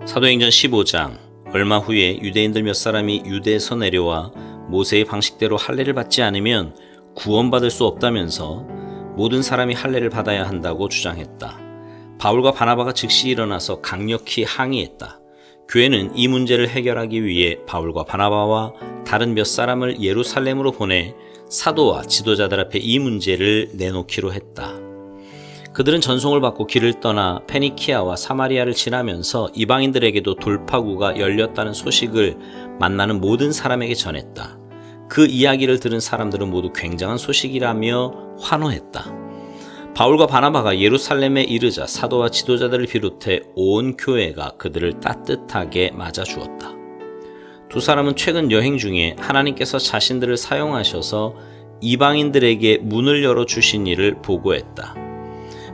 사도행전 15장. 얼마 후에 유대인들 몇 사람이 유대에서 내려와 모세의 방식대로 할례를 받지 않으면 구원받을 수 없다면서 모든 사람이 할례를 받아야 한다고 주장했다. 바울과 바나바가 즉시 일어나서 강력히 항의했다. 교회는 이 문제를 해결하기 위해 바울과 바나바와 다른 몇 사람을 예루살렘으로 보내 사도와 지도자들 앞에 이 문제를 내놓기로 했다. 그들은 전송을 받고 길을 떠나 페니키아와 사마리아를 지나면서 이방인들에게도 돌파구가 열렸다는 소식을 만나는 모든 사람에게 전했다. 그 이야기를 들은 사람들은 모두 굉장한 소식이라며 환호했다. 바울과 바나바가 예루살렘에 이르자 사도와 지도자들을 비롯해 온 교회가 그들을 따뜻하게 맞아주었다. 두 사람은 최근 여행 중에 하나님께서 자신들을 사용하셔서 이방인들에게 문을 열어주신 일을 보고했다.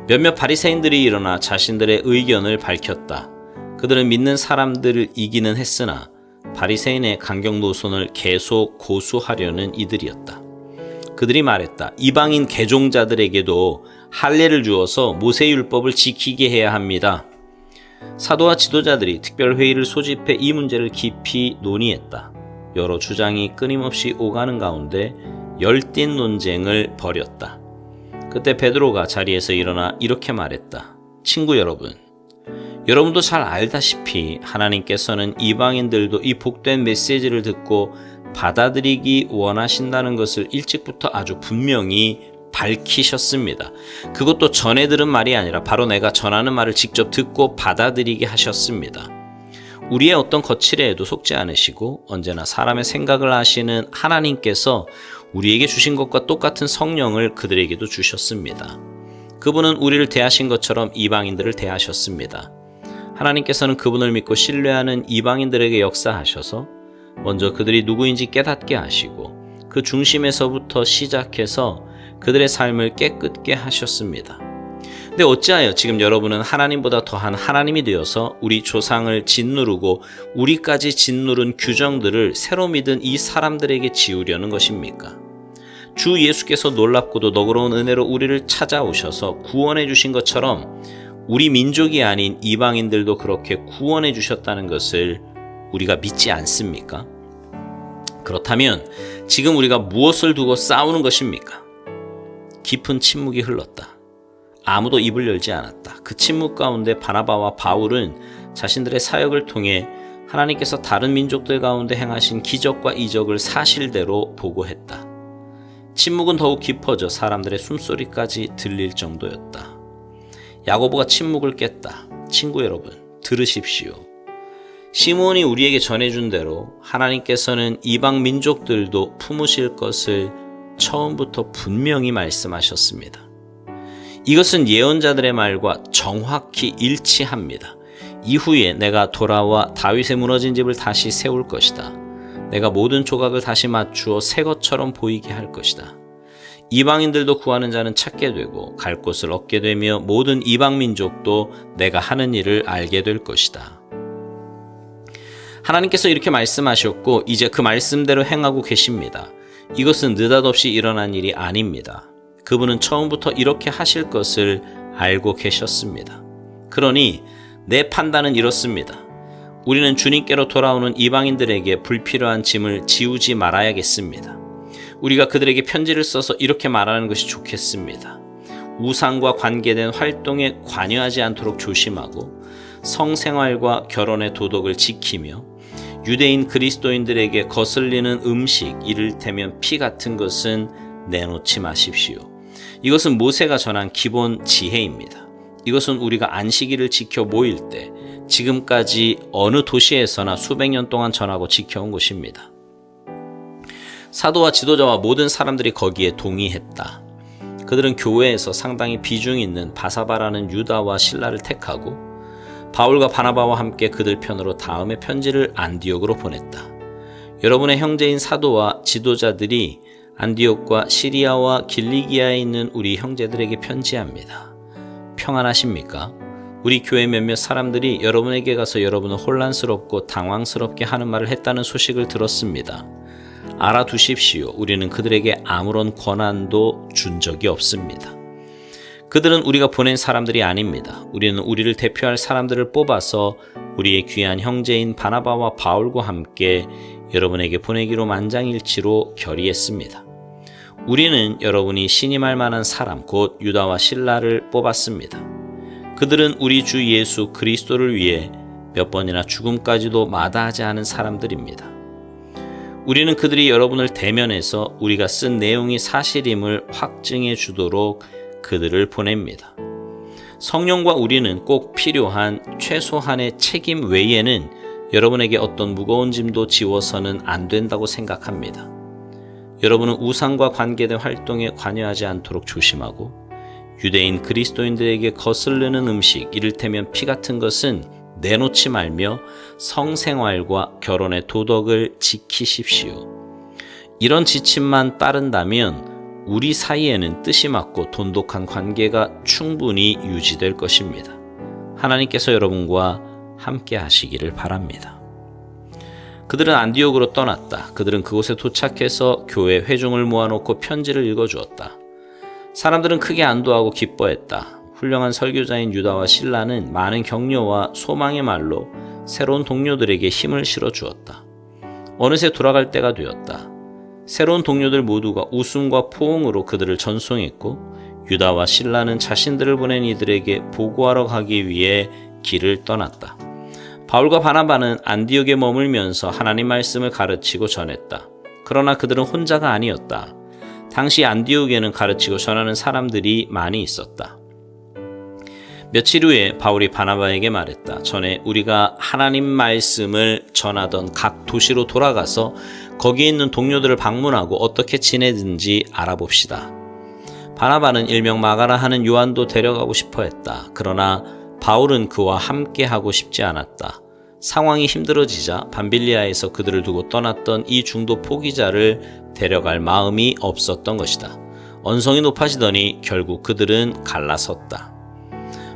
몇몇 바리새인들이 일어나 자신들의 의견을 밝혔다. 그들은 믿는 사람들을 이기는 했으나 바리새인의 강경 노선을 계속 고수하려는 이들이었다. 그들이 말했다. 이방인 개종자들에게도 할례를 주어서 모세율법을 지키게 해야 합니다. 사도와 지도자들이 특별회의를 소집해 이 문제를 깊이 논의했다. 여러 주장이 끊임없이 오가는 가운데 열띤 논쟁을 벌였다. 그때 베드로가 자리에서 일어나 이렇게 말했다. 친구 여러분, 여러분도 잘 알다시피 하나님께서는 이방인들도 이 복된 메시지를 듣고 받아들이기 원하신다는 것을 일찍부터 아주 분명히 밝히셨습니다. 그것도 전에 들은 말이 아니라 바로 내가 전하는 말을 직접 듣고 받아들이게 하셨습니다. 우리의 어떤 거칠애에도 속지 않으시고 언제나 사람의 생각을 아시는 하나님께서 우리에게 주신 것과 똑같은 성령을 그들에게도 주셨습니다. 그분은 우리를 대하신 것처럼 이방인들을 대하셨습니다. 하나님께서는 그분을 믿고 신뢰하는 이방인들에게 역사하셔서 먼저 그들이 누구인지 깨닫게 하시고 그 중심에서부터 시작해서 그들의 삶을 깨끗게 하셨습니다. 근데 어찌하여 지금 여러분은 하나님보다 더한 하나님이 되어서 우리 조상을 짓누르고 우리까지 짓누른 규정들을 새로 믿은 이 사람들에게 지우려는 것입니까? 주 예수께서 놀랍고도 너그러운 은혜로 우리를 찾아오셔서 구원해 주신 것처럼 우리 민족이 아닌 이방인들도 그렇게 구원해 주셨다는 것을 우리가 믿지 않습니까? 그렇다면 지금 우리가 무엇을 두고 싸우는 것입니까? 깊은 침묵이 흘렀다. 아무도 입을 열지 않았다. 그 침묵 가운데 바나바와 바울은 자신들의 사역을 통해 하나님께서 다른 민족들 가운데 행하신 기적과 이적을 사실대로 보고했다. 침묵은 더욱 깊어져 사람들의 숨소리까지 들릴 정도였다. 야고보가 침묵을 깼다. 친구 여러분, 들으십시오. 시몬이 우리에게 전해준 대로 하나님께서는 이방 민족들도 품으실 것을 처음부터 분명히 말씀하셨습니다. 이것은 예언자들의 말과 정확히 일치합니다. 이후에 내가 돌아와 다윗의 무너진 집을 다시 세울 것이다. 내가 모든 조각을 다시 맞추어 새 것처럼 보이게 할 것이다. 이방인들도 구하는 자는 찾게 되고 갈 곳을 얻게 되며 모든 이방 민족도 내가 하는 일을 알게 될 것이다. 하나님께서 이렇게 말씀하셨고 이제 그 말씀대로 행하고 계십니다. 이것은 느닷없이 일어난 일이 아닙니다. 그분은 처음부터 이렇게 하실 것을 알고 계셨습니다. 그러니 내 판단은 이렇습니다. 우리는 주님께로 돌아오는 이방인들에게 불필요한 짐을 지우지 말아야겠습니다. 우리가 그들에게 편지를 써서 이렇게 말하는 것이 좋겠습니다. 우상과 관계된 활동에 관여하지 않도록 조심하고 성생활과 결혼의 도덕을 지키며 유대인 그리스도인들에게 거슬리는 음식, 이를테면 피 같은 것은 내놓지 마십시오. 이것은 모세가 전한 기본 지혜입니다. 이것은 우리가 안식일을 지켜 모일 때 지금까지 어느 도시에서나 수백 년 동안 전하고 지켜온 것입니다. 사도와 지도자와 모든 사람들이 거기에 동의했다. 그들은 교회에서 상당히 비중 있는 바사바라는 유다와 실라를 택하고 바울과 바나바와 함께 그들 편으로 다음에 편지를 안디옥으로 보냈다. 여러분의 형제인 사도와 지도자들이 안디옥과 시리아와 길리기아에 있는 우리 형제들에게 편지합니다. 평안하십니까? 우리 교회 몇몇 사람들이 여러분에게 가서 여러분을 혼란스럽고 당황스럽게 하는 말을 했다는 소식을 들었습니다. 알아두십시오. 우리는 그들에게 아무런 권한도 준 적이 없습니다. 그들은 우리가 보낸 사람들이 아닙니다. 우리는 우리를 대표할 사람들을 뽑아서 우리의 귀한 형제인 바나바와 바울과 함께 여러분에게 보내기로 만장일치로 결의했습니다. 우리는 여러분이 신임할 만한 사람 곧 유다와 실라를 뽑았습니다. 그들은 우리 주 예수 그리스도를 위해 몇 번이나 죽음까지도 마다하지 않은 사람들입니다. 우리는 그들이 여러분을 대면해서 우리가 쓴 내용이 사실임을 확증해 주도록 그들을 보냅니다. 성령과 우리는 꼭 필요한 최소한의 책임 외에는 여러분에게 어떤 무거운 짐도 지워서는 안 된다고 생각합니다. 여러분은 우상과 관계된 활동에 관여하지 않도록 조심하고 유대인 그리스도인들에게 거슬리는 음식, 이를테면 피 같은 것은 내놓지 말며 성생활과 결혼의 도덕을 지키십시오. 이런 지침만 따른다면 우리 사이에는 뜻이 맞고 돈독한 관계가 충분히 유지될 것입니다. 하나님께서 여러분과 함께 하시기를 바랍니다. 그들은 안디옥으로 떠났다. 그들은 그곳에 도착해서 교회 회중을 모아놓고 편지를 읽어주었다. 사람들은 크게 안도하고 기뻐했다. 훌륭한 설교자인 유다와 실라는 많은 격려와 소망의 말로 새로운 동료들에게 힘을 실어주었다. 어느새 돌아갈 때가 되었다. 새로운 동료들 모두가 웃음과 포옹으로 그들을 전송했고 유다와 실라는 자신들을 보낸 이들에게 보고하러 가기 위해 길을 떠났다. 바울과 바나바는 안디옥에 머물면서 하나님 말씀을 가르치고 전했다. 그러나 그들은 혼자가 아니었다. 당시 안디옥에는 가르치고 전하는 사람들이 많이 있었다. 며칠 후에 바울이 바나바에게 말했다. 전에 우리가 하나님 말씀을 전하던 각 도시로 돌아가서 거기에 있는 동료들을 방문하고 어떻게 지내든지 알아봅시다. 바나바는 일명 마가라 하는 요한도 데려가고 싶어 했다. 그러나 바울은 그와 함께 하고 싶지 않았다. 상황이 힘들어지자 밤빌리아에서 그들을 두고 떠났던 이 중도 포기자를 데려갈 마음이 없었던 것이다. 언성이 높아지더니 결국 그들은 갈라섰다.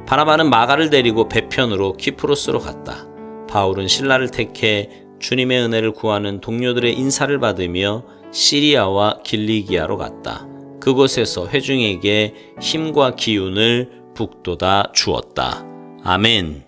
바나바는 마가를 데리고 배편으로 키프로스로 갔다. 바울은 실라를 택해 주님의 은혜를 구하는 동료들의 인사를 받으며 시리아와 길리기아로 갔다. 그곳에서 회중에게 힘과 기운을 북돋아 주었다. 아멘.